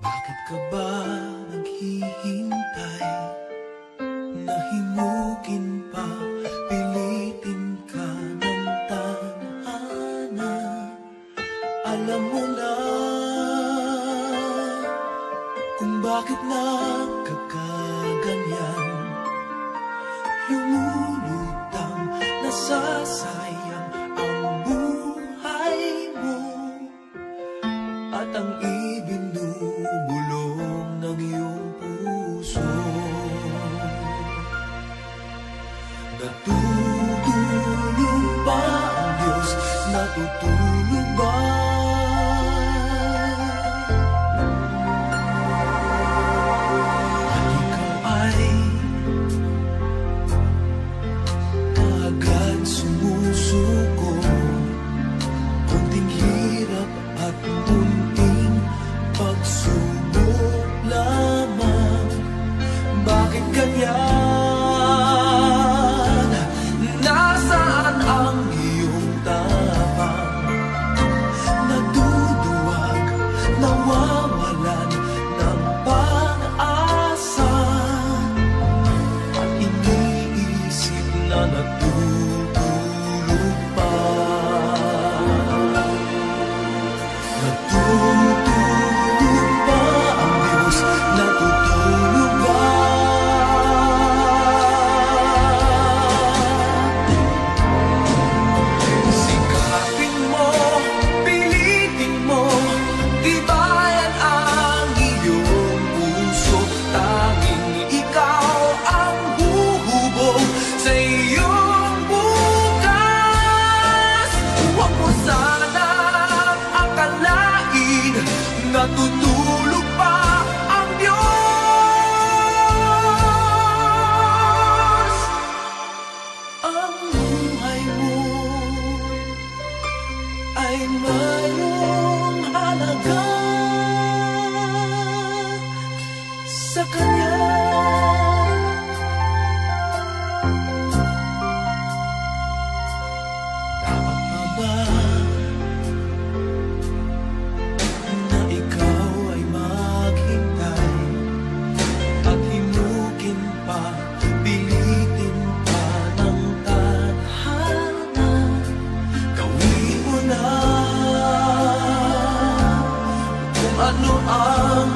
Bakit ka ba naghihintay? Nahimukin pa, pilitin ka ng tadhana. Alam mo na kung bakit nagkakaganyan. Lumulutang, nasasayang ang buhay mo at ang ibinubulong ng iyong puso. Natutulog ba ang Diyos? Natutulog ba? At ikaw ay kaagad sumusuko. Konting hirap at munting pagsubok lamang. Bakit ganyan? Nasaan ang iyong tapang? Naduduwag, nawawalan ng pag-asa, at iniisip na natutulog pa. Natutulog ba ang Diyos? Natutulog ba? Sikapin mo, pilitin mo, tibayan ang iyong puso. Tanging ikaw ang huhubog sa iyong bukas. Huwag mo sanang akalain natutulog pa ang Diyos. Ang buhay mo ay mayroong halaga sa Kanya. Dapat pa ba na ikaw ay maghintay at himukin pa, pilitin pa ng tadhana? Gawin mo na kung ano ang